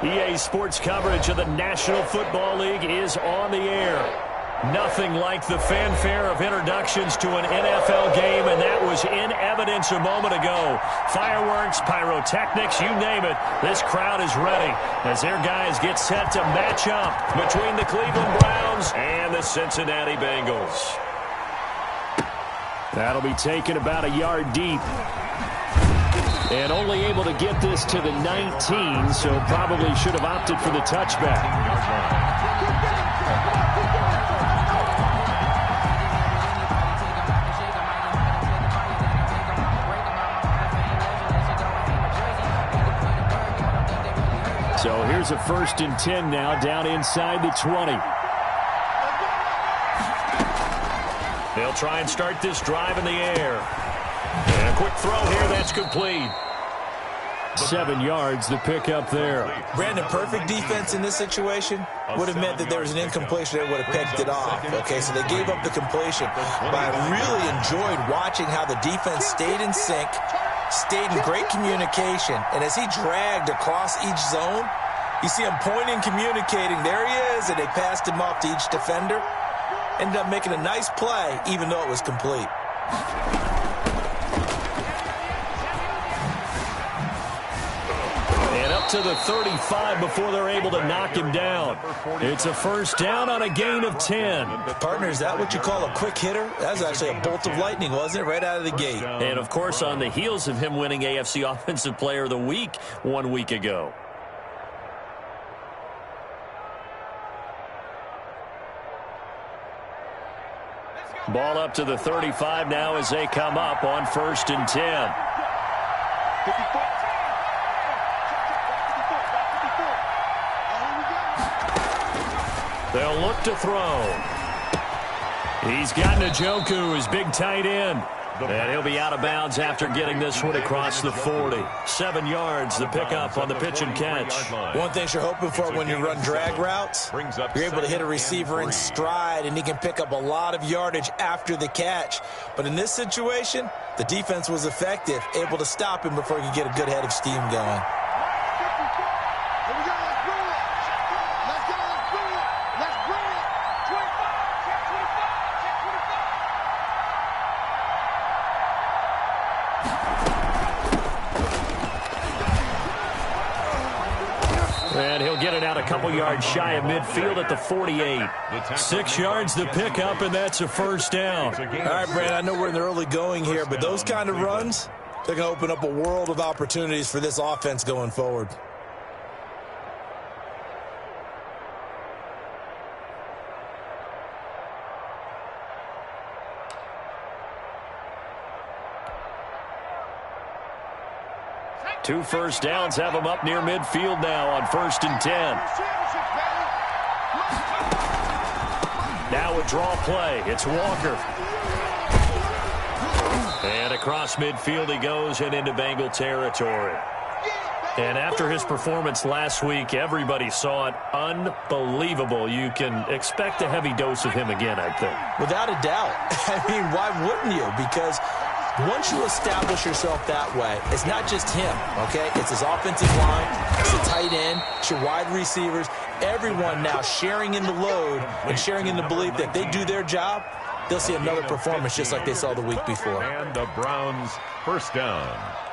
EA Sports coverage of the National Football League is on the air. Nothing like the fanfare of introductions to an NFL game, and that was in evidence a moment ago. Fireworks, pyrotechnics, you name it. This crowd is ready as their guys get set to match up between the Cleveland Browns and the Cincinnati Bengals. That'll be taken about a yard deep. And only able to get this to the 19, so probably should have opted for the touchback. So here's a 1st and 10 now, down inside the 20. They'll try and start this drive in the air. And a quick throw here, that's complete. 7 yards, the pick up there. Brandon, perfect defense in this situation would have meant that there was an incompletion that would have picked it off. Okay, so they gave up the completion. But I really enjoyed watching how the defense stayed in sync, stayed in great communication, and as he dragged across each zone, you see him pointing, communicating. There he is, and they passed him off to each defender. Ended up making a nice play, even though it was complete. To the 35 before they're able to knock him down. It's a 1st down on a gain of 10. Partner, is that what you call a quick hitter? That was actually a bolt of lightning, wasn't it? Right out of the gate. And, of course, on the heels of him winning AFC Offensive Player of the Week 1 week ago. Ball up to the 35 now as they come up on 1st and 10. They'll look to throw. He's got Njoku, his big tight end. And he'll be out of bounds after getting this one across the 40. 7 yards, the pickup on the pitch and catch. One thing you're hoping for when you run drag routes, you're able to hit a receiver in stride, and he can pick up a lot of yardage after the catch. But in this situation, the defense was effective, able to stop him before he could get a good head of steam going. And he'll get it out a couple yards shy of midfield at the 48. 6 yards the pickup, and that's a 1st down. All right, Brad, I know we're in the early going here, but those kind of runs, they're going to open up a world of opportunities for this offense going forward. Two 1st downs have them up near midfield now on 1st and 10. Now a draw play. It's Walker. And across midfield he goes and into Bengal territory. And after his performance last week, everybody saw it. Unbelievable. You can expect a heavy dose of him again, I think. Without a doubt. I mean, why wouldn't you? Because once you establish yourself that way, it's not just him, okay? It's his offensive line, it's the tight end, it's your wide receivers, everyone now sharing in the load and sharing in the belief that they do their job, they'll see another performance just like they saw the week before. And the Browns 1st down.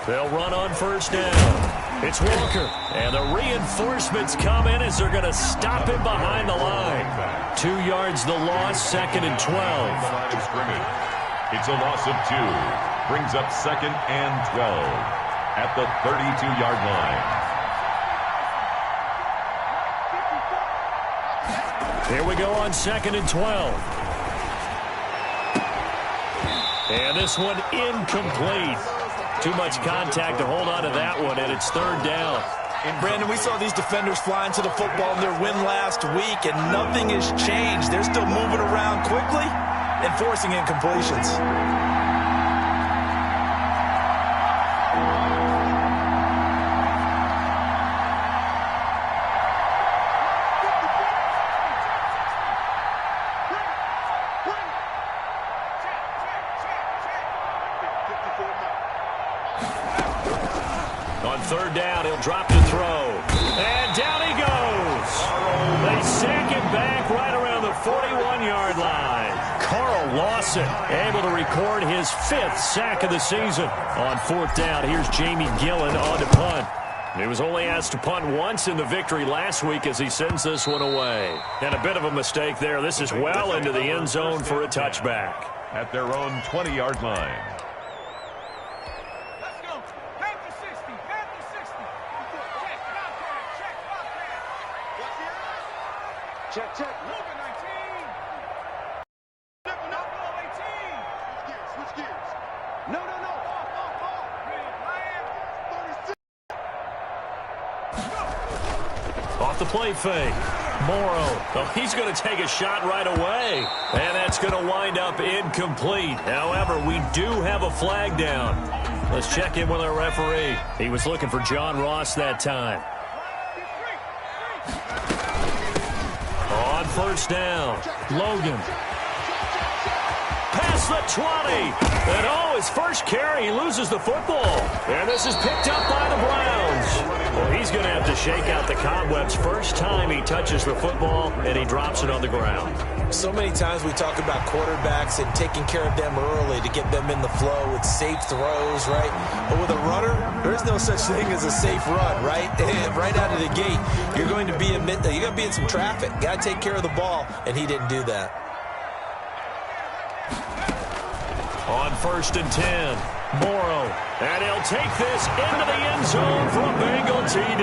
They'll run on 1st down. It's Walker. And the reinforcements come in as they're going to stop him behind the line. 2 yards the loss, 2nd and 12. It's a loss of 2. Brings up 2nd and 12 at the 32-yard line. Here we go on 2nd and 12. And this one incomplete. Too much contact to hold on to that one, and it's 3rd down. Brandon, we saw these defenders flying to the football in their win last week, and nothing has changed. They're still moving around quickly and forcing incompletions. On third down, he'll drop to throw. And down he goes. They sack him back right around the 41-yard line. Carl Lawson able to record his 5th sack of the season. On fourth down, here's Jamie Gillen on to punt. He was only asked to punt once in the victory last week as he sends this one away. And a bit of a mistake there. This is well into the end zone for a touchback. At their own 20-yard line. Check, check. Moving 19. Up, 18. Switch gears. No. Off. 36. Off the play fake. Morrow. Oh, he's going to take a shot right away. And that's going to wind up incomplete. However, we do have a flag down. Let's check in with our referee. He was looking for John Ross that time. On first down, Logan. Past the 20. And his first carry, he loses the football. And this is picked up by the Browns. Well, he's going to have to shake out the cobwebs first time he touches the football, and he drops it on the ground. So many times we talk about quarterbacks and taking care of them early to get them in the flow with safe throws, right? But with a runner, there is no such thing as a safe run, right? And right out of the gate, you're going to be in some traffic. Got to take care of the ball, and he didn't do that. On first and 10, Morrow. And he'll take this into the end zone for a Bengal TD.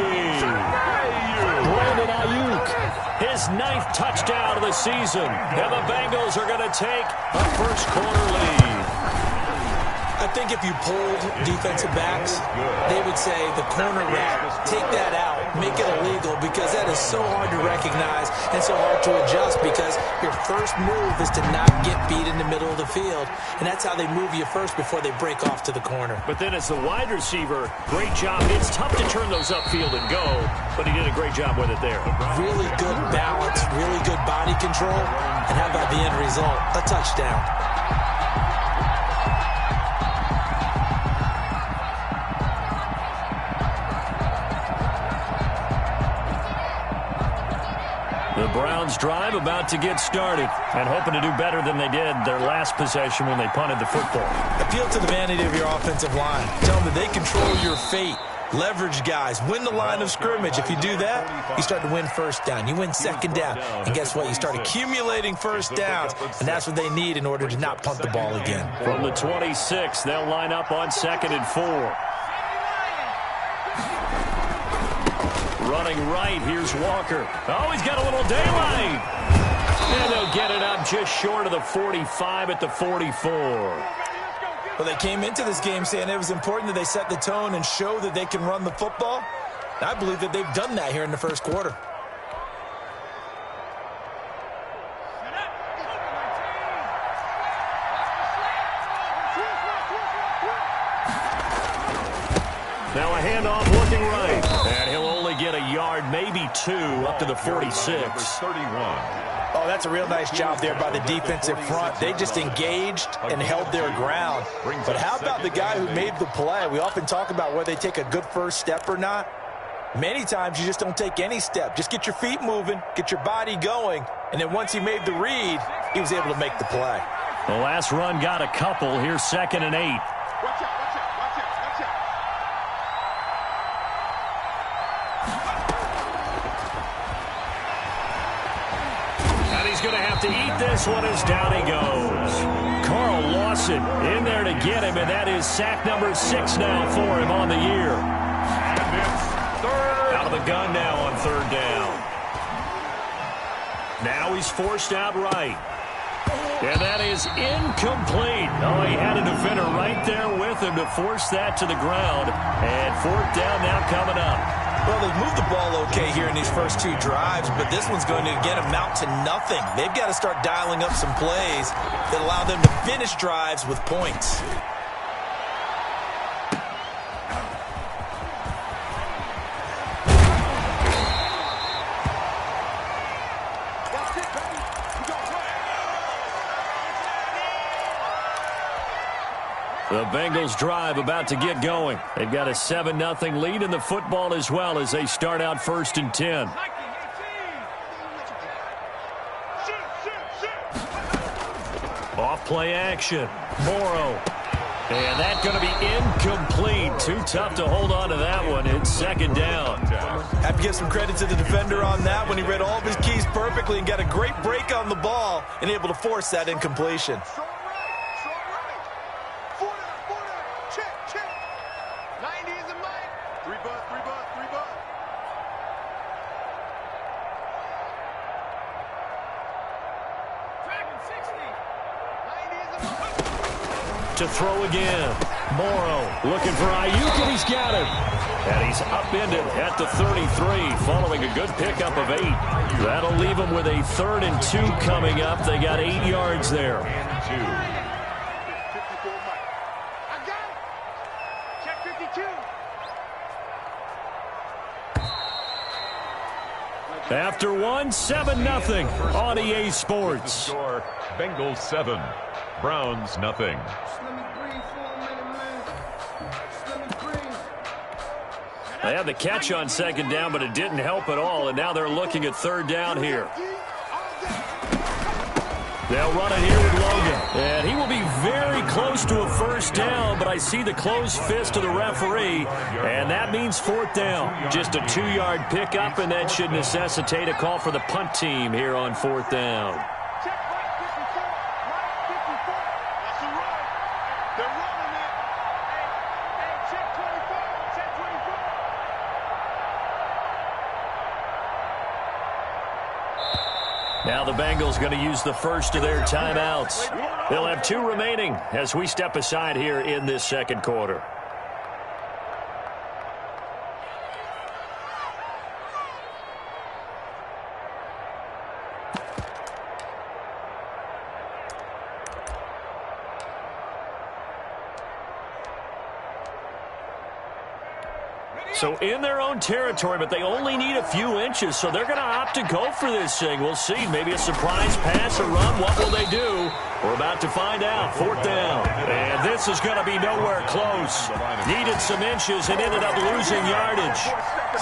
Brandon Ayuk, his 9th touchdown of the season. And the Bengals are going to take a first quarter lead. I think if you polled defensive backs, they would say the corner route, take that out, make it illegal, because that is so hard to recognize and so hard to adjust, because your first move is to not get beat in the middle of the field, and that's how they move you first before they break off to the corner. But then as the wide receiver, great job. It's tough to turn those upfield and go, but he did a great job with it there. Really good balance, really good body control, and how about the end result? A touchdown. The Browns drive about to get started and hoping to do better than they did their last possession when they punted the football. Appeal to the vanity of your offensive line. Tell them that they control your fate. Leverage guys. Win the line of scrimmage. If you do that, you start to win first down. You win second down. And guess what? You start accumulating first downs. And that's what they need in order to not punt the ball again. From the 26, they'll line up on 2nd and 4. Running right, here's Walker. Oh, he's got a little daylight. And they'll get it up just short of the 45 at the 44. Well, they came into this game saying it was important that they set the tone and show that they can run the football. I believe that they've done that here in the first quarter. Now a handoff looking right. And he'll only get a yard, maybe 2, up to the 46. 31. Oh, that's a real nice job there by the defensive front. They just engaged and held their ground. But how about the guy who made the play? We often talk about whether they take a good first step or not. Many times you just don't take any step. Just get your feet moving, get your body going, and then once he made the read, he was able to make the play. The last run got a couple. Here's 2nd and 8. Going to have to eat this one as down he goes. Carl Lawson in there to get him, and that is sack number 6 now for him on the year. Out of the gun now on 3rd down. Now he's forced out right. And that is incomplete. Oh, he had a defender right there with him to force that to the ground. And 4th down now coming up. Well, they've moved the ball okay here in these first two drives, but this one's going to, again, amount to nothing. They've got to start dialing up some plays that allow them to finish drives with points. The Bengals drive about to get going. They've got a 7-0 lead in the football as well as they start out 1st and 10. Off play action. Morrow. And that's going to be incomplete. Too tough to hold on to that one. It's 2nd down. Have to give some credit to the defender on that when he read all of his keys perfectly and got a great break on the ball and able to force that incompletion. To throw again. Morrow looking for Ayuk, and he's got him. And he's upended at the 33 following a good pickup of 8. That'll leave him with a 3rd and 2 coming up. They got 8 yards there. After 1, 7-0 on EA Sports. Score, Bengals 7, Browns nothing. They had the catch on 2nd down, but it didn't help at all, and now they're looking at 3rd down here. They'll run it here with Logan, and he will be very close to a 1st down, but I see the closed fist of the referee, and that means 4th down. Just a 2-yard pickup, and that should necessitate a call for the punt team here on 4th down. Now the Bengals going to use the first of their timeouts. They'll have 2 remaining as we step aside here in this 2nd quarter. So in their own territory, but they only need a few inches, so they're going to opt to go for this thing. We'll see. Maybe a surprise pass or run. What will they do? We're about to find out. 4th down. And this is going to be nowhere close. Needed some inches and ended up losing yardage.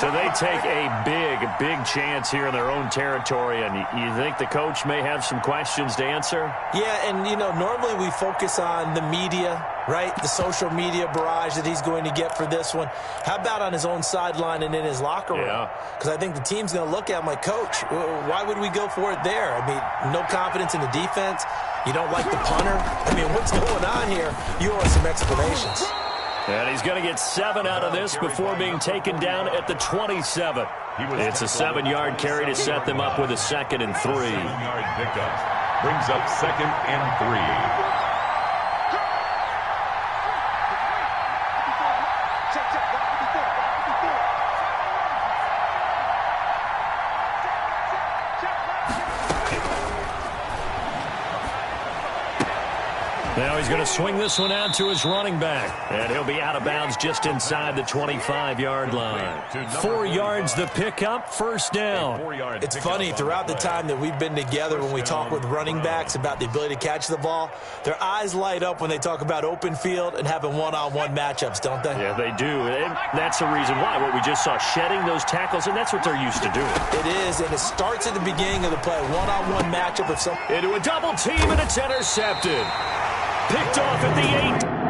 So they take a big chance here in their own territory. And you think the coach may have some questions to answer? Yeah, and, you know, normally we focus on the media, right? The social media barrage that he's going to get for this one. How about on his own sideline and in his locker room? Because I think the team's going to look at him like, Coach, why would we go for it there? I mean, no confidence in the defense. You don't like the punter? I mean, what's going on here? You owe us some explanations. And he's going to get 7 out of this before being taken down at the 27. It's a 7-yard carry to set them up with a 2nd and 3. 7-yard pickup brings up 2nd and 3. Now he's going to swing this one out to his running back. And he'll be out of bounds just inside the 25-yard line. 4 yards the pickup, 1st down. It's funny, throughout the time that we've been together when we talk with running backs about the ability to catch the ball, their eyes light up when they talk about open field and having one-on-one matchups, don't they? Yeah, they do. And that's the reason why. What we just saw, shedding those tackles, and that's what they're used to doing. It is, and it starts at the beginning of the play. One-on-one matchup with some... Into a double team, and it's intercepted. Picked off at the 8.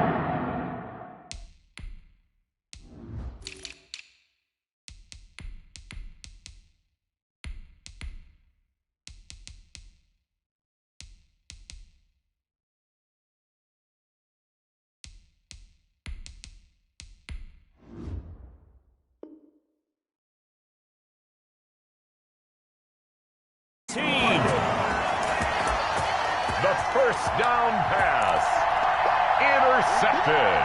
The 1st down pass. Intercepted.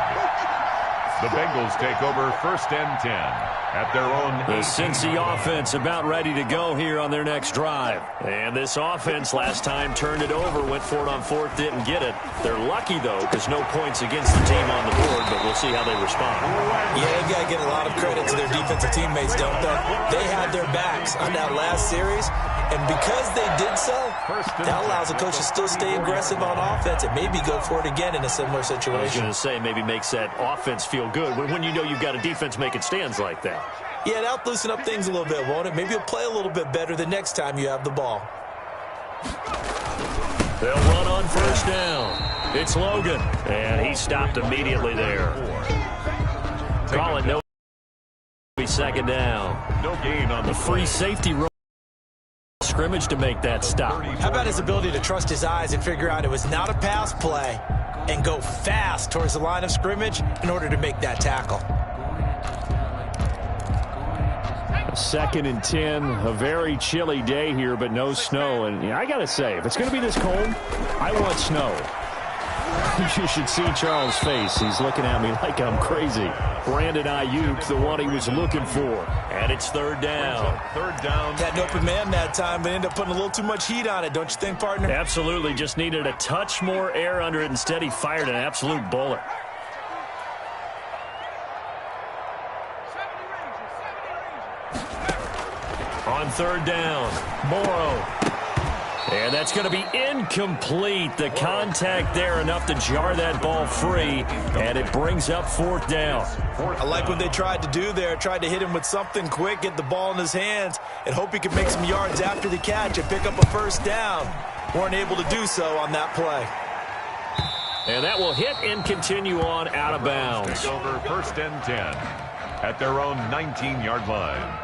The Bengals take over 1st and 10 at their own 18. The Cincy offense about ready to go here on their next drive. And this offense last time turned it over, went for it on 4th, didn't get it. They're lucky, though, because no points against the team on the board, but we'll see how they respond. Yeah, you got to give a lot of credit to their defensive teammates, don't they? They had their backs on that last series, and because they did so, that allows the coach to still stay aggressive on offense and maybe go for it again in a similar situation. I was going to say, maybe makes that offense feel good when you know you've got a defense making stands like that. Yeah, that'll loosen up things a little bit, won't it? Maybe you'll play a little bit better the next time you have the ball. They'll run on 1st down. It's Logan, and he stopped immediately there. Call it no 2nd down. No gain on the free safety rule. Scrimmage to make that stop. How about his ability to trust his eyes and figure out it was not a pass play and go fast towards the line of scrimmage in order to make that tackle. 2nd and 10, a very chilly day here, but no snow. And I got to say, if it's going to be this cold, I want snow. You should see Charles' face. He's looking at me like I'm crazy. Brandon Ayuk, the one he was looking for. And it's 3rd down. 3rd down. Had an open man that time, but ended up putting a little too much heat on it, don't you think, partner? Absolutely. Just needed a touch more air under it. Instead, he fired an absolute bullet. On 3rd down, Morrow. And that's going to be incomplete. The contact there enough to jar that ball free, and it brings up 4th down. I like what they tried to do there. Tried to hit him with something quick, get the ball in his hands, and hope he could make some yards after the catch and pick up a 1st down. Weren't able to do so on that play. And that will hit and continue on out of bounds. Take over 1st and 10 at their own 19-yard line.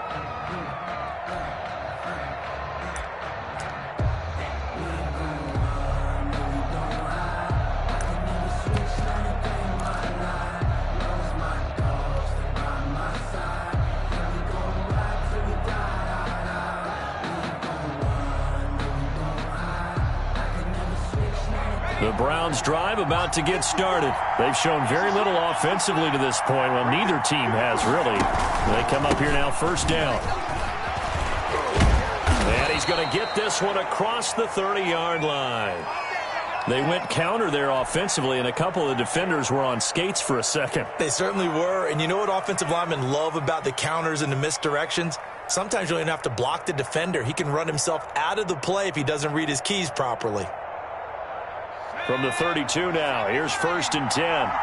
The Browns' drive about to get started. They've shown very little offensively to this point. Well, neither team has, really. They come up here now, 1st down. And he's going to get this one across the 30-yard line. They went counter there offensively, and a couple of defenders were on skates for a second. They certainly were, and you know what offensive linemen love about the counters and the misdirections? Sometimes you don't even have to block the defender. He can run himself out of the play if he doesn't read his keys properly. From the 32 now, here's 1st and 10.